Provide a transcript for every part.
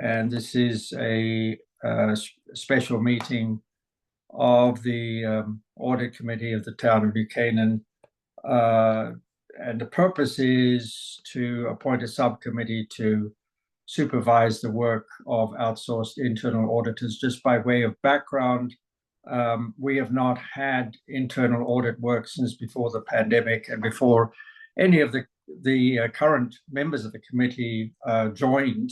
and this is a special meeting of the Audit Committee of the Town of Buchanan. And the purpose is to appoint a subcommittee to supervise the work of outsourced internal auditors. Just by way of background, we have not had internal audit work since before the pandemic and before any of the current members of the committee joined.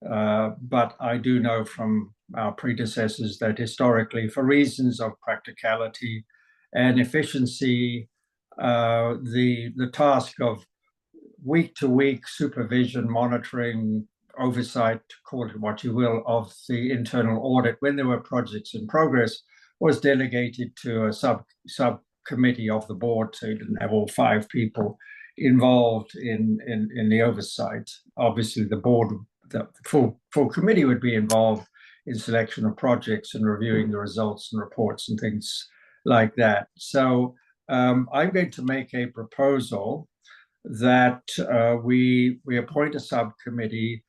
But I do know from our predecessors that historically, for reasons of practicality and efficiency, the task of week-to-week supervision, monitoring, oversight, call it what you will, of the internal audit when there were projects in progress was delegated to a subcommittee of the board, so you didn't have all 5 people involved in the oversight. Obviously, the board, the full committee would be involved in selection of projects and reviewing the results and reports and things like that. So I'm going to make a proposal that we appoint a subcommittee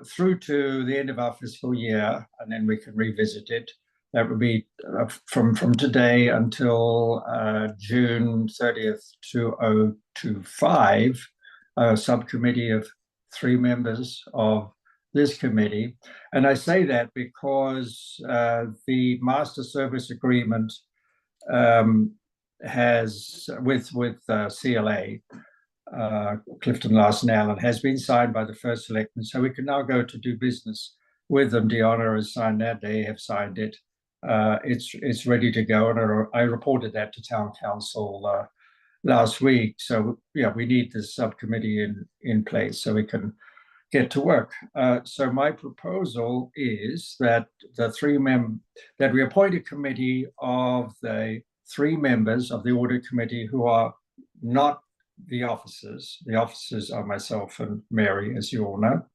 through to the end of our fiscal year, and then we can revisit it. That would be from today until June 30th, 2025, a subcommittee of 3 members of this committee. And I say that because the master service agreement has with CLA, Clifton Larson Allen, has been signed by the first selectman, so we can now go to do business with them. Deanna has signed that, they have signed it. It's ready to go, and I reported that to town council last week. So yeah, we need this subcommittee in place so we can get to work. So my proposal is that that we appoint a committee of the 3 members of the audit committee who are not the officers. The officers are myself and Mary, as you all know.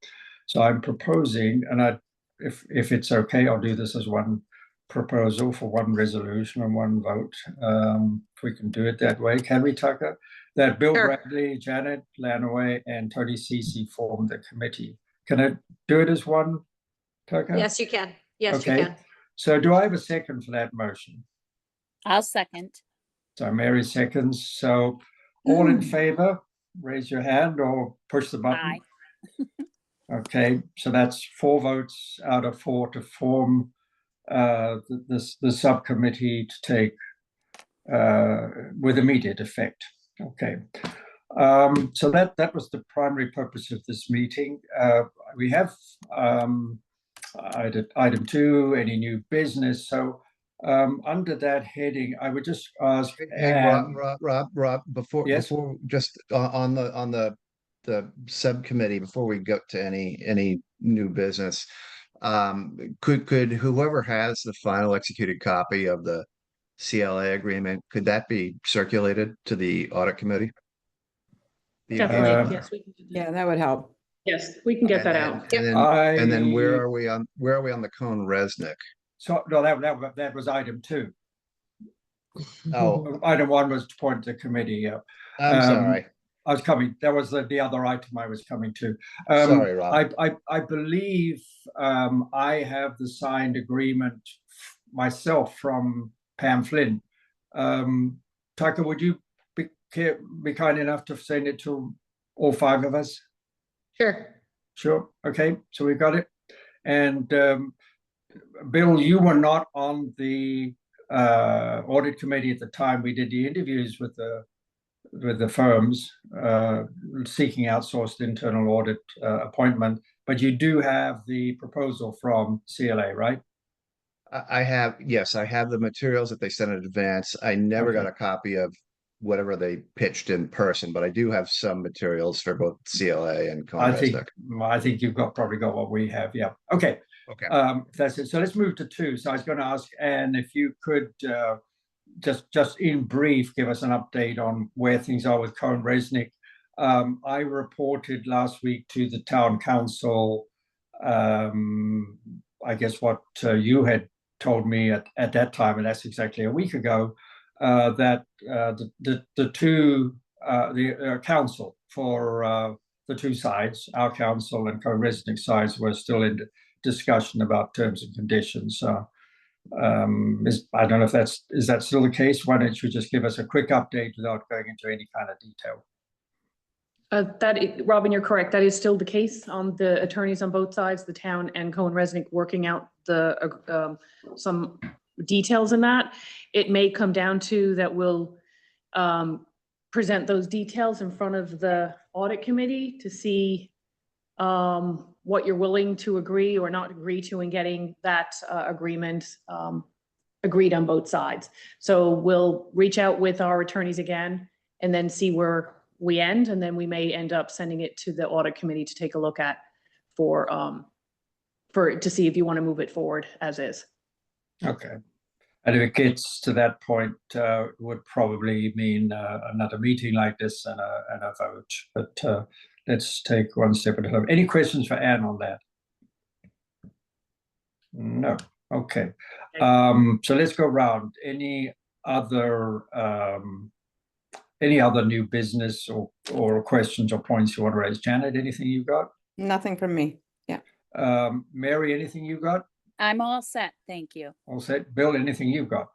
So I'm proposing, and if it's okay, I'll do this as one proposal for one resolution and one vote. If we can do it that way, can we, Tucker? That Bill Bradley, Janet Lanaway, and Tony Ceci form the committee. Can I do it as one, Tucker? Yes, you can. Yes, okay. You can. So do I have a second for that motion? I'll second. So Mary seconds. So all in favor, raise your hand or push the button. Aye. Okay, so that's 4 votes out of 4 to form the subcommittee to take with immediate effect. Okay, so that was the primary purpose of this meeting. We have item 2, any new business. So under that heading, I would just ask. Hey, Rob, before just on the subcommittee, before we go to any new business, could whoever has the final executed copy of the CLA agreement, could that be circulated to the audit committee? Definitely, yes, we can do that. Yeah, that would help. Yes, we can get that out. And then where are we on the Cone Resnick? So no, that was item 2. Oh, item 1 was to point to the committee. I'm sorry. I was coming. That was the other item I was coming to. Sorry, Rob. I believe I have the signed agreement myself from Pam Flynn. Tucker, would you be kind enough to send it to all 5 of us? Sure. Okay, so we got it. And Bill, you were not on the audit committee at the time we did the interviews with the firms seeking outsourced internal audit appointment, but you do have the proposal from CLA, right? I have the materials that they sent in advance. I never got a copy of whatever they pitched in person, but I do have some materials for both CLA and Cone Resnick. I think you've probably got what we have. Yeah. Okay. That's it. So let's move to 2. So I was going to ask Anne if you could just in brief give us an update on where things are with Cone Resnick. I reported last week to the town council, I guess what you had told me at that time, and that's exactly a week ago, that the council for the two sides, our council and co-resident sides, were still in discussion about terms and conditions. So I don't know if is that still the case? Why don't you just give us a quick update without going into any kind of detail? Robin, you're correct. That is still the case. The attorneys on both sides, the town and Cohen-Resnick, working out some details in that. It may come down to that we'll present those details in front of the audit committee to see what you're willing to agree or not agree to in getting that agreement agreed on both sides. So we'll reach out with our attorneys again and then see where we end, and then we may end up sending it to the audit committee to take a look at to see if you want to move it forward as is. Okay. And if it gets to that point, it would probably mean another meeting like this and a vote. But let's take one step at a time. Any questions for Anne on that? No. Okay. So let's go around. Any other new business or questions or points you want to raise? Janet, anything you got? Nothing from me. Yeah. Mary, anything you got? I'm all set. Thank you. All set. Bill, anything you've got?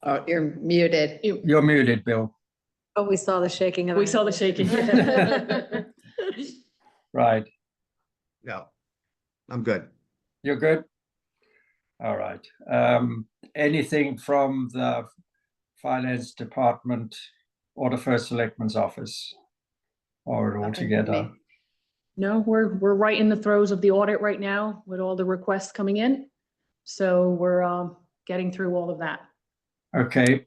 Oh, you're muted. You're muted, Bill. Oh, we saw the shaking of. We saw the shaking. Right. No, I'm good. You're good? All right. Anything from the finance department or the first selectman's office? Or all together? No, we're right in the throes of the audit right now with all the requests coming in. So we're getting through all of that. Okay.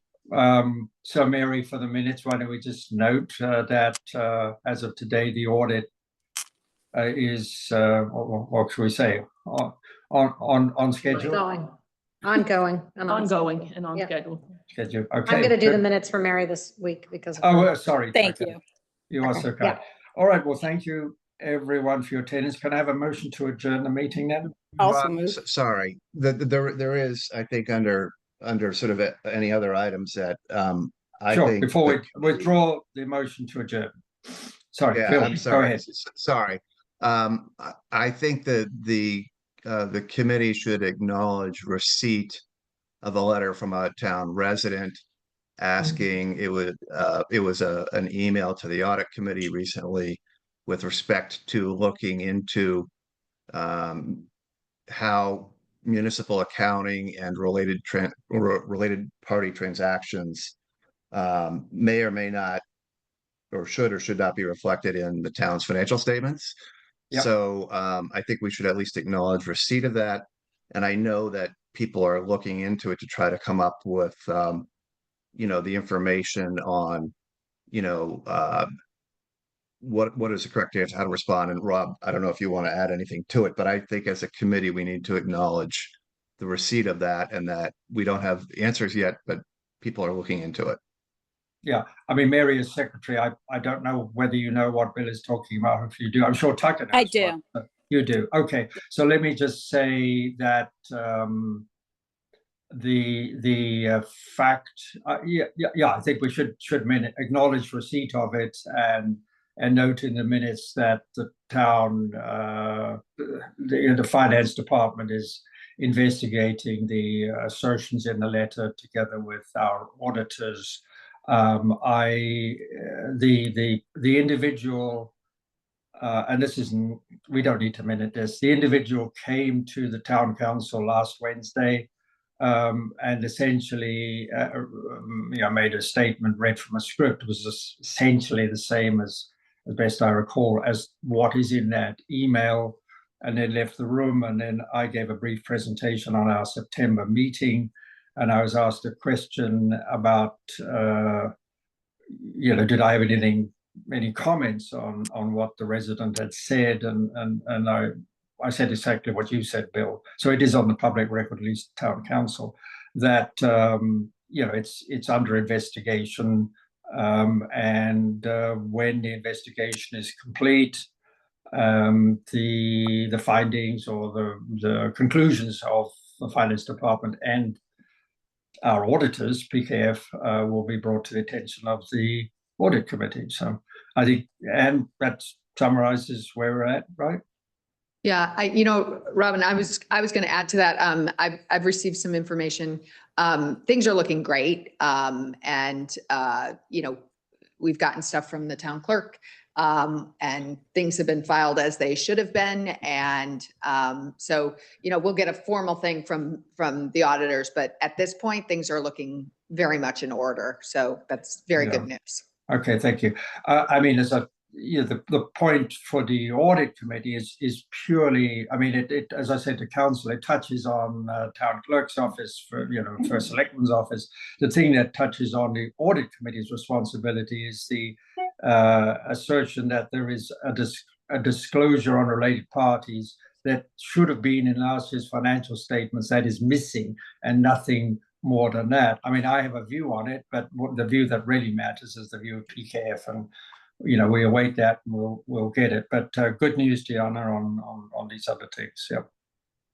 So Mary, for the minutes, why don't we just note that as of today, the audit is, what should we say, on schedule? Ongoing. And on Ongoing and on Yeah. schedule. Schedule. Okay. I'm gonna do the good. minutes for Mary this week because. Oh, sorry. Thank Okay. you. You are Okay, so kind. All right. Well, thank you everyone for your attendance. Can I have a motion to adjourn the meeting then? Also Rob, move. sorry, there is, I think, under sort of any other items that I Sure. think. Before we the- withdraw the motion to adjourn. Sorry, Yeah, Phil, I'm go sorry. ahead. Sorry. I think that the committee should acknowledge receipt of a letter from a town resident asking, it was an email to the audit committee recently with respect to looking into how municipal accounting and related party transactions may or may not, or should not be reflected in the town's financial statements. Yep. So I think we should at least acknowledge receipt of that. And I know that people are looking into it to try to come up with, the information on, what is the correct answer, how to respond. And Rob, I don't know if you want to add anything to it, but I think as a committee, we need to acknowledge the receipt of that, and that we don't have answers yet, but people are looking into it. Yeah, I mean, Mary is secretary. I don't know whether you know what Bill is talking about. If you do, I'm sure Tucker knows. I do. You do. Okay, so let me just say that the fact, yeah, I think we should acknowledge receipt of it and note in the minutes that the town, the finance department is investigating the assertions in the letter together with our auditors. The individual, and this isn't, we don't need to minute this, the individual came to the town council last Wednesday and essentially made a statement read from a script. It was essentially the same as best I recall as what is in that email, and then left the room. And then I gave a brief presentation on our September meeting, and I was asked a question about, did I have any comments on what the resident had said, and I said exactly what you said, Bill. So it is on the public record, at least town council, that it's under investigation, and when the investigation is complete, the findings or the conclusions of the finance department and our auditors, PKF, will be brought to the attention of the audit committee. So I think, and that summarizes where we're at, right? Yeah, Robin, I was going to add to that. I've received some information. Things are looking great. We've gotten stuff from the town clerk, and things have been filed as they should have been. And so, we'll get a formal thing from the auditors, but at this point, things are looking very much in order. So that's very good news. Okay, thank you. I mean, the point for the audit committee is purely, I mean, it as I said to council, it touches on town clerk's office, for first selectman's office. The thing that touches on the audit committee's responsibility is the assertion that there is a disclosure on related parties that should have been in last year's financial statements that is missing, and nothing more than that. I mean, I have a view on it, but the view that really matters is the view of PKF, and we await that, and we'll get it. But good news, Diana, on these other things. Yep.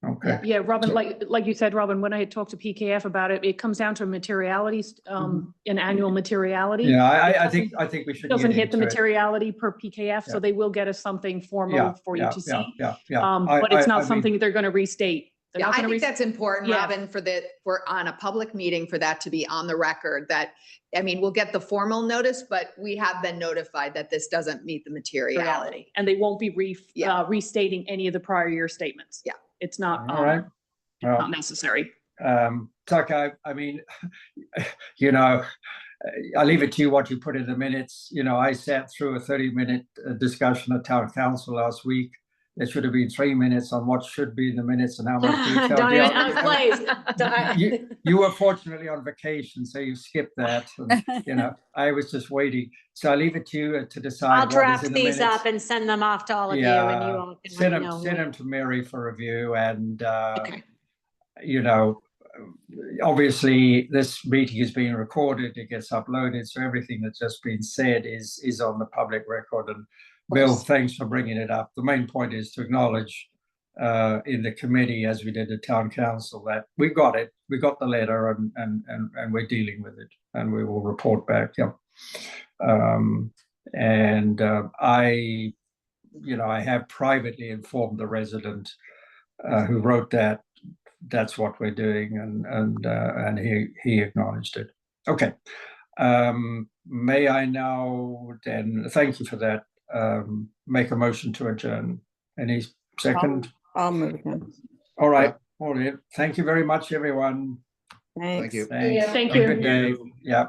Okay. Yeah, Robin, like you said, Robin, when I had talked to PKF about it, it comes down to materiality, an annual materiality. Yeah, I think we should. Doesn't hit the materiality per PKF, so they will get us something formal for you to see. Yeah. But it's not something they're going to restate. Yeah, I think that's important, Robin, for on a public meeting, for that to be on the record. That, I mean, we'll get the formal notice, but we have been notified that this doesn't meet the materiality. And they won't be restating any of the prior year statements. Yeah. It's not, all right. Well, not necessary. Tuck, I mean, I'll leave it to you what you put in the minutes. I sat through a 30-minute discussion at town council last week. There should have been 3 minutes on what should be in the minutes and how much detail. Don't even please. You were fortunately on vacation, so you skipped that. And, I was just waiting. So I leave it to you to decide. I'll draft these up and send them off to all of you, and you all can send them to Mary for review. And obviously this meeting is being recorded. It gets uploaded, so everything that's just been said is on the public record. And Bill, thanks for bringing it up. The main point is to acknowledge in the committee, as we did at town council, that we got it. We got the letter, and we're dealing with it, and we will report back. Yep. I have privately informed the resident who wrote that that's what we're doing, and he acknowledged it. Okay. May I now then, thank you for that, make a motion to adjourn. Any second? I'll move him. All right. All right. Thank you very much, everyone. Thanks. Thank you. Thanks. Thank Have a you. good day. Yeah.